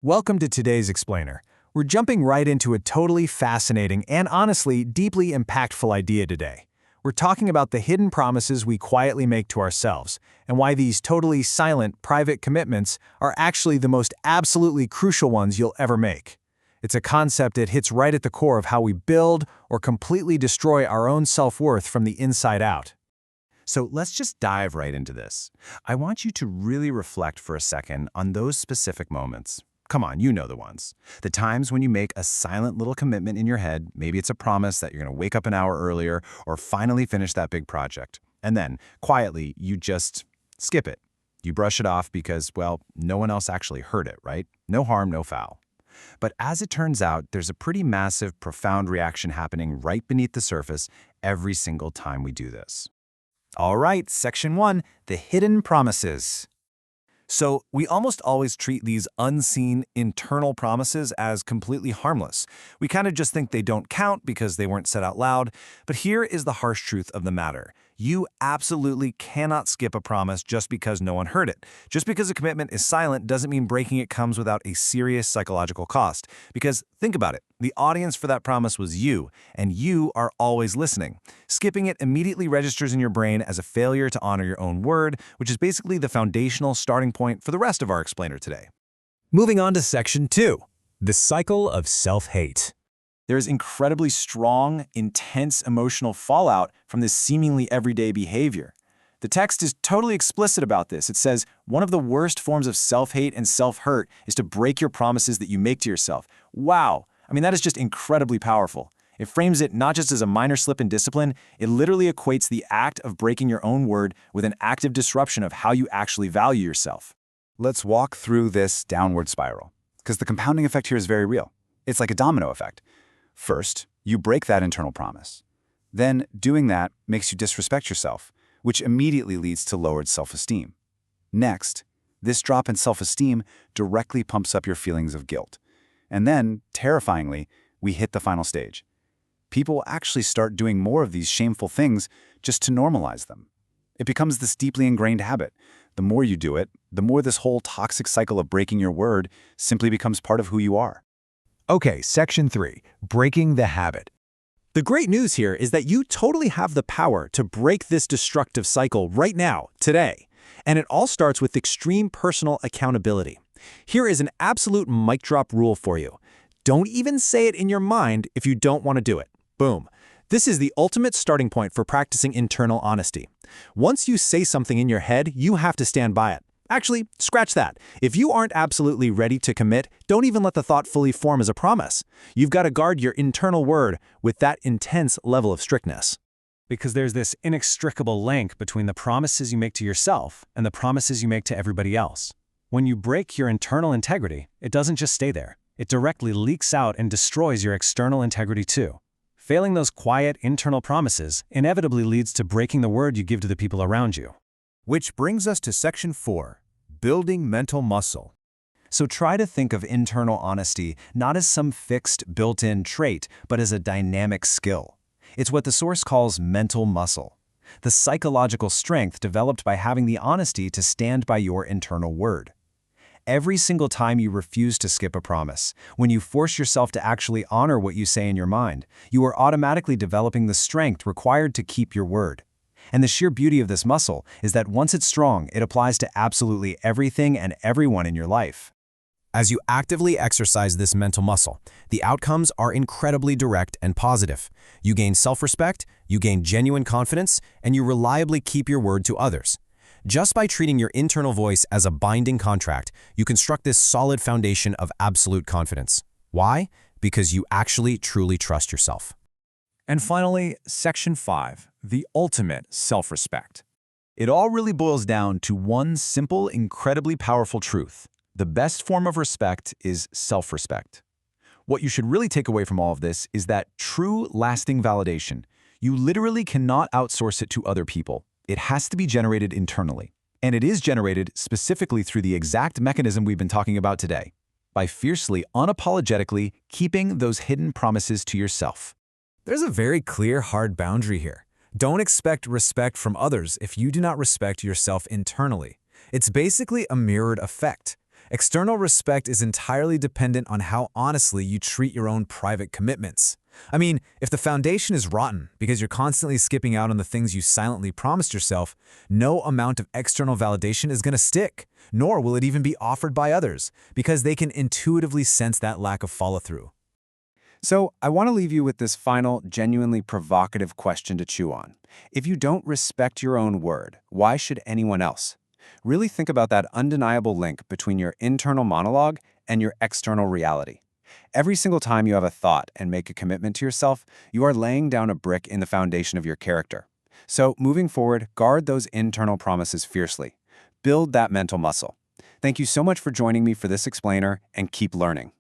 Welcome to today's Explainer. We're jumping right into a totally fascinating and honestly deeply impactful idea today. We're talking about the hidden promises we quietly make to ourselves and why these totally silent, private commitments are actually the most absolutely crucial ones you'll ever make. It's a concept that hits right at the core of how we build or completely destroy our own self-worth from the inside out. So let's just dive right into this. I want you to really reflect for a second on those specific moments. Come on, you know the ones. The times when you make a silent little commitment in your head, maybe it's a promise that you're going to wake up an hour earlier or finally finish that big project. And then, quietly, you just skip it. You brush it off because, well, no one else actually heard it, right? No harm, no foul. But as it turns out, there's a pretty massive, profound reaction happening right beneath the surface every single time we do this. All right, Section 1, the hidden promises. So we almost always treat these unseen internal promises as completely harmless. We kind of just think they don't count because they weren't said out loud. But here is the harsh truth of the matter. You absolutely cannot skip a promise just because no one heard it. Just because a commitment is silent doesn't mean breaking it comes without a serious psychological cost. Because think about it, the audience for that promise was you, and you are always listening. Skipping it immediately registers in your brain as a failure to honor your own word, which is basically the foundational starting point for the rest of our explainer today. Moving on to Section 2, the cycle of self-hate. There's incredibly strong, intense emotional fallout from this seemingly everyday behavior. The text is totally explicit about this. It says, one of the worst forms of self-hate and self-hurt is to break your promises that you make to yourself. Wow! I mean, that is just incredibly powerful. It frames it not just as a minor slip in discipline, it literally equates the act of breaking your own word with an active disruption of how you actually value yourself. Let's walk through this downward spiral, because the compounding effect here is very real. It's like a domino effect. First, you break that internal promise. Then, doing that makes you disrespect yourself, which immediately leads to lowered self-esteem. Next, this drop in self-esteem directly pumps up your feelings of guilt. And then, terrifyingly, we hit the final stage. People actually start doing more of these shameful things just to normalize them. It becomes this deeply ingrained habit. The more you do it, the more this whole toxic cycle of breaking your word simply becomes part of who you are. Okay, Section 3, breaking the habit. The great news here is that you totally have the power to break this destructive cycle right now, today. And it all starts with extreme personal accountability. Here is an absolute mic drop rule for you. Don't even say it in your mind if you don't want to do it. Boom. This is the ultimate starting point for practicing internal honesty. Once you say something in your head, you have to stand by it. Actually, scratch that. If you aren't absolutely ready to commit, don't even let the thought fully form as a promise. You've got to guard your internal word with that intense level of strictness. Because there's this inextricable link between the promises you make to yourself and the promises you make to everybody else. When you break your internal integrity, it doesn't just stay there. It directly leaks out and destroys your external integrity too. Failing those quiet internal promises inevitably leads to breaking the word you give to the people around you. Which brings us to Section 4, building mental muscle. So try to think of internal honesty not as some fixed, built-in trait, but as a dynamic skill. It's what the source calls mental muscle, the psychological strength developed by having the honesty to stand by your internal word. Every single time you refuse to skip a promise, when you force yourself to actually honor what you say in your mind, you are automatically developing the strength required to keep your word. And the sheer beauty of this muscle is that once it's strong, it applies to absolutely everything and everyone in your life. As you actively exercise this mental muscle, the outcomes are incredibly direct and positive. You gain self-respect, you gain genuine confidence, and you reliably keep your word to others. Just by treating your internal voice as a binding contract, you construct this solid foundation of absolute confidence. Why? Because you actually truly trust yourself. And finally, Section 5, the ultimate self-respect. It all really boils down to one simple, incredibly powerful truth. The best form of respect is self-respect. What you should really take away from all of this is that true, lasting validation. You literally cannot outsource it to other people. It has to be generated internally. And it is generated specifically through the exact mechanism we've been talking about today, by fiercely, unapologetically keeping those hidden promises to yourself. There's a very clear, hard boundary here. Don't expect respect from others if you do not respect yourself internally. It's basically a mirrored effect. External respect is entirely dependent on how honestly you treat your own private commitments. I mean, if the foundation is rotten because you're constantly skipping out on the things you silently promised yourself, no amount of external validation is going to stick, nor will it even be offered by others, because they can intuitively sense that lack of follow-through. So, I want to leave you with this final, genuinely provocative question to chew on. If you don't respect your own word, why should anyone else? Really think about that undeniable link between your internal monologue and your external reality. Every single time you have a thought and make a commitment to yourself, you are laying down a brick in the foundation of your character. So, moving forward, guard those internal promises fiercely. Build that mental muscle. Thank you so much for joining me for this explainer, and keep learning.